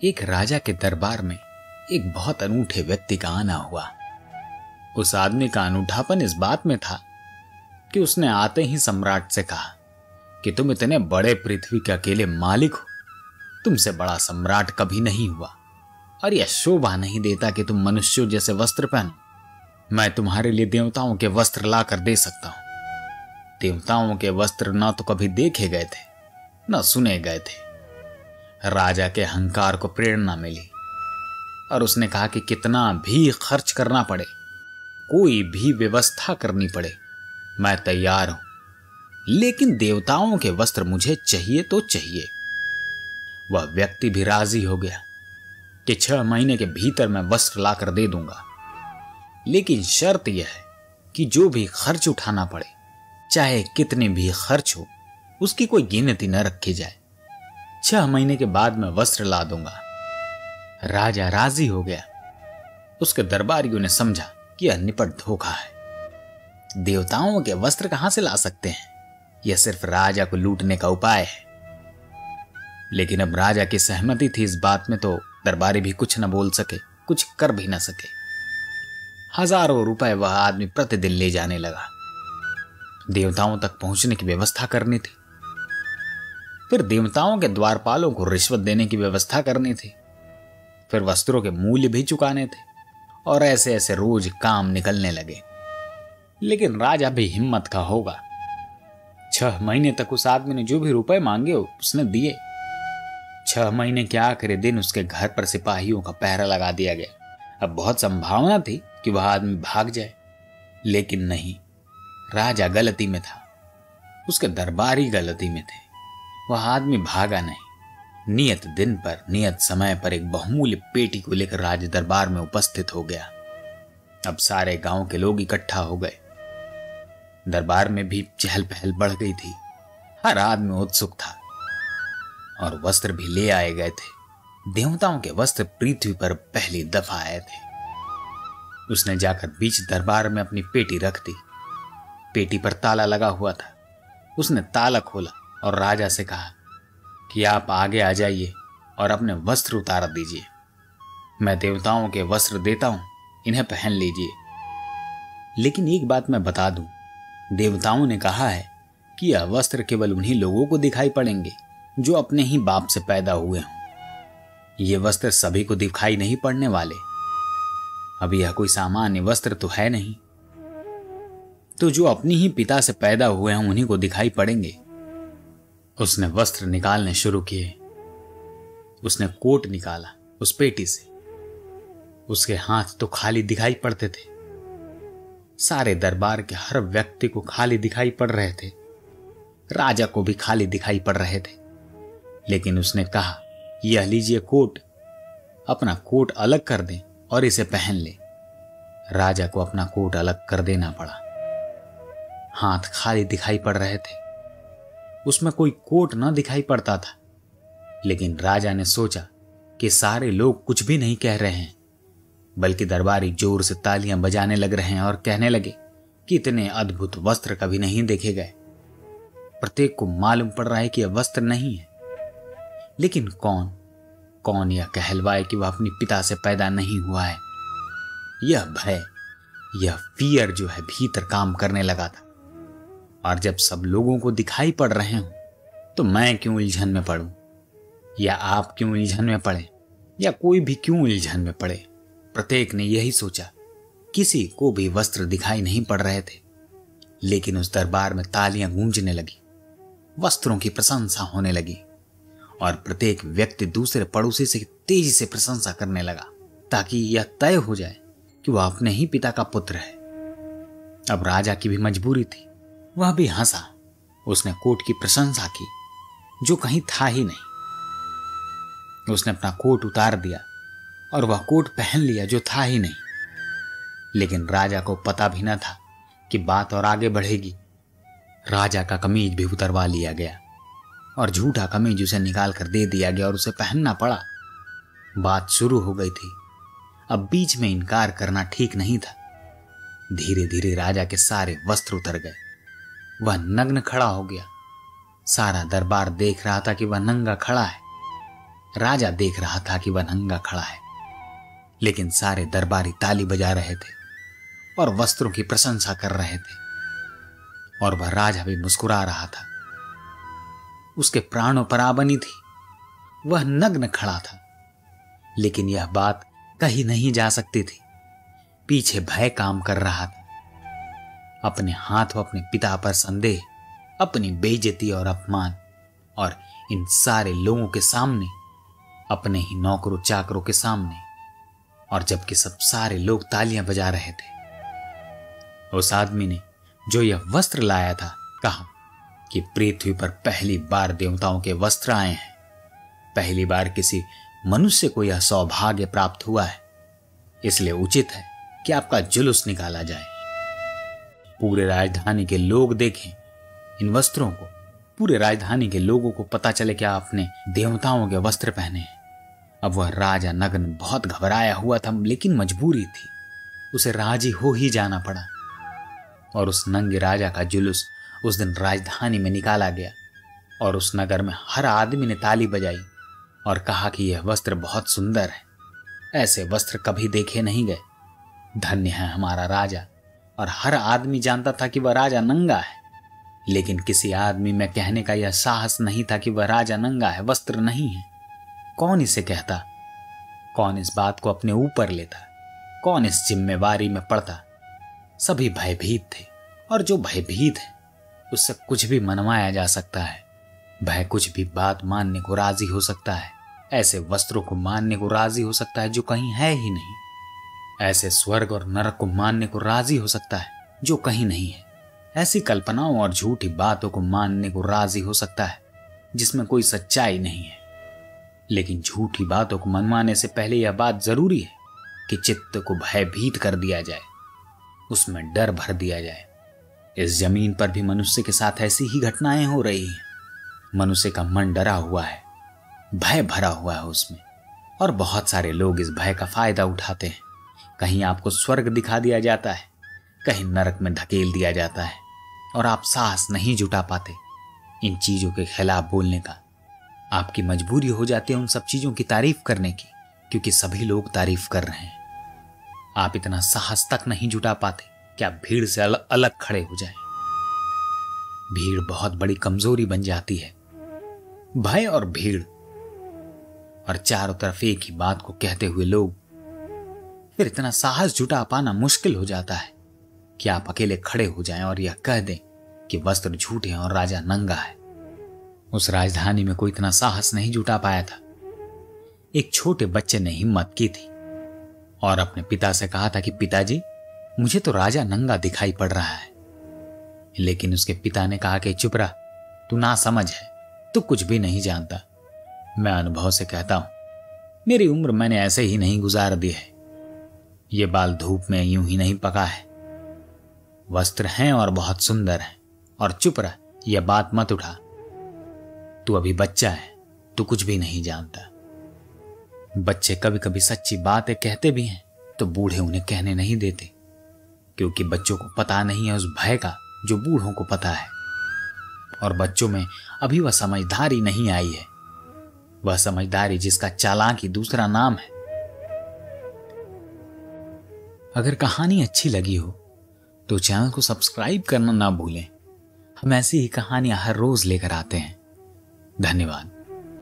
एक राजा के दरबार में एक बहुत अनूठे व्यक्ति का आना हुआ। उस आदमी का अनूठापन इस बात में था कि उसने आते ही सम्राट से कहा कि तुम इतने बड़े पृथ्वी के अकेले मालिक हो, तुमसे बड़ा सम्राट कभी नहीं हुआ और यह शोभा नहीं देता कि तुम मनुष्यों जैसे वस्त्र पहनो। मैं तुम्हारे लिए देवताओं के वस्त्र ला कर दे सकता हूं। देवताओं के वस्त्र न तो कभी देखे गए थे न सुने गए थे। राजा के अहंकार को प्रेरणा मिली और उसने कहा कि कितना भी खर्च करना पड़े, कोई भी व्यवस्था करनी पड़े, मैं तैयार हूं, लेकिन देवताओं के वस्त्र मुझे चाहिए तो चाहिए। वह व्यक्ति भी राजी हो गया कि 6 महीने के भीतर मैं वस्त्र लाकर दे दूंगा, लेकिन शर्त यह है कि जो भी खर्च उठाना पड़े, चाहे कितने भी खर्च हो, उसकी कोई गिनती न रखी जाए। 6 महीने के बाद मैं वस्त्र ला दूंगा। राजा राजी हो गया। उसके दरबारियों ने समझा कि यह निपट धोखा है। देवताओं के वस्त्र कहां से ला सकते हैं? यह सिर्फ राजा को लूटने का उपाय है। लेकिन अब राजा की सहमति थी इस बात में, तो दरबारी भी कुछ न बोल सके, कुछ कर भी न सके। हजारों रुपए वह आदमी प्रतिदिन ले जाने लगा। देवताओं तक पहुंचने की व्यवस्था करनी थी, फिर देवताओं के द्वारपालों को रिश्वत देने की व्यवस्था करनी थी, फिर वस्त्रों के मूल्य भी चुकाने थे, और ऐसे ऐसे रोज काम निकलने लगे। लेकिन राजा भी हिम्मत का होगा। 6 महीने तक उस आदमी ने जो भी रुपए मांगे उसने दिए। 6 महीने के आखिरी दिन उसके घर पर सिपाहियों का पहरा लगा दिया गया। अब बहुत संभावना थी कि वह आदमी भाग जाए, लेकिन नहीं, राजा गलती में था, उसके दरबारी गलती में थे। वह आदमी भागा नहीं। नियत दिन पर नियत समय पर एक बहुमूल्य पेटी को लेकर राज दरबार में उपस्थित हो गया। अब सारे गांव के लोग इकट्ठा हो गए। दरबार में भी चहल पहल बढ़ गई थी। हर आदमी उत्सुक था और वस्त्र भी ले आए गए थे। देवताओं के वस्त्र पृथ्वी पर पहली दफा आए थे। उसने जाकर बीच दरबार में अपनी पेटी रख दी। पेटी पर ताला लगा हुआ था। उसने ताला खोला और राजा से कहा कि आप आगे आ जाइए और अपने वस्त्र उतार दीजिए। मैं देवताओं के वस्त्र देता हूं, इन्हें पहन लीजिए। लेकिन एक बात मैं बता दूं, देवताओं ने कहा है कि यह वस्त्र केवल उन्हीं लोगों को दिखाई पड़ेंगे जो अपने ही बाप से पैदा हुए हों। ये वस्त्र सभी को दिखाई नहीं पड़ने वाले। अब यह कोई सामान्य वस्त्र तो है नहीं, तो जो अपनी ही पिता से पैदा हुए हैं उन्हीं को दिखाई पड़ेंगे। उसने वस्त्र निकालने शुरू किए। उसने कोट निकाला उस पेटी से। उसके हाथ तो खाली दिखाई पड़ते थे। सारे दरबार के हर व्यक्ति को खाली दिखाई पड़ रहे थे। राजा को भी खाली दिखाई पड़ रहे थे। लेकिन उसने कहा, यह लीजिए कोट, अपना कोट अलग कर दें और इसे पहन ले। राजा को अपना कोट अलग कर देना पड़ा। हाथ खाली दिखाई पड़ रहे थे। उसमें कोई कोट न दिखाई पड़ता था। लेकिन राजा ने सोचा कि सारे लोग कुछ भी नहीं कह रहे हैं, बल्कि दरबारी जोर से तालियां बजाने लग रहे हैं और कहने लगे कि इतने अद्भुत वस्त्र कभी नहीं देखे गए। प्रत्येक को मालूम पड़ रहा है कि यह वस्त्र नहीं है। लेकिन कौन यह कहलवाए कि वह अपने पिता से पैदा नहीं हुआ है? यह भय, यह फियर जो है भीतर काम करने लगा था। और जब सब लोगों को दिखाई पड़ रहे हो तो मैं क्यों उलझन में पड़ूं, या आप क्यों उलझन में पड़े, या कोई भी क्यों उलझन में पड़े? प्रत्येक ने यही सोचा। किसी को भी वस्त्र दिखाई नहीं पड़ रहे थे। लेकिन उस दरबार में तालियां गूंजने लगी, वस्त्रों की प्रशंसा होने लगी और प्रत्येक व्यक्ति दूसरे पड़ोसी से तेजी से प्रशंसा करने लगा, ताकि यह तय हो जाए कि वह अपने ही पिता का पुत्र है। अब राजा की भी मजबूरी थी। वह भी हंसा। उसने कोट की प्रशंसा की जो कहीं था ही नहीं। उसने अपना कोट उतार दिया और वह कोट पहन लिया जो था ही नहीं। लेकिन राजा को पता भी न था कि बात और आगे बढ़ेगी। राजा का कमीज भी उतरवा लिया गया और झूठा कमीज उसे निकाल कर दे दिया गया और उसे पहनना पड़ा। बात शुरू हो गई थी। अब बीच में इनकार करना ठीक नहीं था। धीरे धीरे राजा के सारे वस्त्र उतर गए। वह नग्न खड़ा हो गया। सारा दरबार देख रहा था कि वह नंगा खड़ा है। राजा देख रहा था कि वह नंगा खड़ा है, लेकिन सारे दरबारी ताली बजा रहे थे और वस्त्रों की प्रशंसा कर रहे थे, और वह राजा भी मुस्कुरा रहा था। उसके प्राणों पर आ बनी थी, वह नग्न खड़ा था, लेकिन यह बात कही नहीं जा सकती थी। पीछे भय काम कर रहा था। अपने हाथों अपने पिता पर संदेह, अपनी बेइज्जती और अपमान, और इन सारे लोगों के सामने, अपने ही नौकरों चाकरों के सामने, और जबकि सब सारे लोग तालियां बजा रहे थे। उस आदमी ने जो यह वस्त्र लाया था कहा कि पृथ्वी पर पहली बार देवताओं के वस्त्र आए हैं, पहली बार किसी मनुष्य को यह सौभाग्य प्राप्त हुआ है, इसलिए उचित है कि आपका जुलूस निकाला जाए। पूरे राजधानी के लोग देखें इन वस्त्रों को, पूरे राजधानी के लोगों को पता चले कि आपने देवताओं के वस्त्र पहने हैं। अब वह राजा नग्न बहुत घबराया हुआ था, लेकिन मजबूरी थी, उसे राजी हो ही जाना पड़ा। और उस नंगे राजा का जुलूस उस दिन राजधानी में निकाला गया, और उस नगर में हर आदमी ने ताली बजाई और कहा कि यह वस्त्र बहुत सुंदर है, ऐसे वस्त्र कभी देखे नहीं गए, धन्य है हमारा राजा। और हर आदमी जानता था कि वह राजा नंगा है, लेकिन किसी आदमी में कहने का यह साहस नहीं था कि वह राजा नंगा है, वस्त्र नहीं है। कौन इसे कहता, कौन इस बात को अपने ऊपर लेता, कौन इस जिम्मेवारी में पड़ता? सभी भयभीत थे, और जो भयभीत है उससे कुछ भी मनवाया जा सकता है। भय कुछ भी बात मानने को राजी हो सकता है, ऐसे वस्त्रों को मानने को राजी हो सकता है जो कहीं है ही नहीं, ऐसे स्वर्ग और नरक को मानने को राजी हो सकता है जो कहीं नहीं है, ऐसी कल्पनाओं और झूठी बातों को मानने को राजी हो सकता है जिसमें कोई सच्चाई नहीं है। लेकिन झूठी बातों को मनवाने से पहले यह बात जरूरी है कि चित्त को भयभीत कर दिया जाए, उसमें डर भर दिया जाए। इस जमीन पर भी मनुष्य के साथ ऐसी ही घटनाएं हो रही हैं। मनुष्य का मन डरा हुआ है, भय भरा हुआ है उसमें, और बहुत सारे लोग इस भय का फायदा उठाते हैं। कहीं आपको स्वर्ग दिखा दिया जाता है, कहीं नरक में धकेल दिया जाता है, और आप साहस नहीं जुटा पाते इन चीजों के खिलाफ बोलने का। आपकी मजबूरी हो जाती है उन सब चीजों की तारीफ करने की, क्योंकि सभी लोग तारीफ कर रहे हैं। आप इतना साहस तक नहीं जुटा पाते कि आप भीड़ से अलग खड़े हो जाएं। भीड़ बहुत बड़ी कमजोरी बन जाती है। भय और भीड़, और चारों तरफ एक ही बात को कहते हुए लोग, फिर इतना साहस जुटा पाना मुश्किल हो जाता है कि आप अकेले खड़े हो जाएं और यह कह दें कि वस्त्र झूठे हैं और राजा नंगा है। उस राजधानी में कोई इतना साहस नहीं जुटा पाया था। एक छोटे बच्चे ने हिम्मत की थी और अपने पिता से कहा था कि पिताजी, मुझे तो राजा नंगा दिखाई पड़ रहा है। लेकिन उसके पिता ने कहा कि चुप रह, तू ना समझ है, तू कुछ भी नहीं जानता। मैं अनुभव से कहता हूं, मेरी उम्र मैंने ऐसे ही नहीं गुजार दी है। ये बाल धूप में यूं ही नहीं पका है। वस्त्र हैं और बहुत सुंदर हैं, और चुप रह, यह बात मत उठा। तू अभी बच्चा है, तू कुछ भी नहीं जानता। बच्चे कभी कभी सच्ची बातें कहते भी हैं तो बूढ़े उन्हें कहने नहीं देते, क्योंकि बच्चों को पता नहीं है उस भय का जो बूढ़ों को पता है। और बच्चों में अभी वह समझदारी नहीं आई है, वह समझदारी जिसका चालाकी दूसरा नाम है। अगर कहानी अच्छी लगी हो तो चैनल को सब्सक्राइब करना ना भूलें। हम ऐसी ही कहानियां हर रोज लेकर आते हैं। धन्यवाद।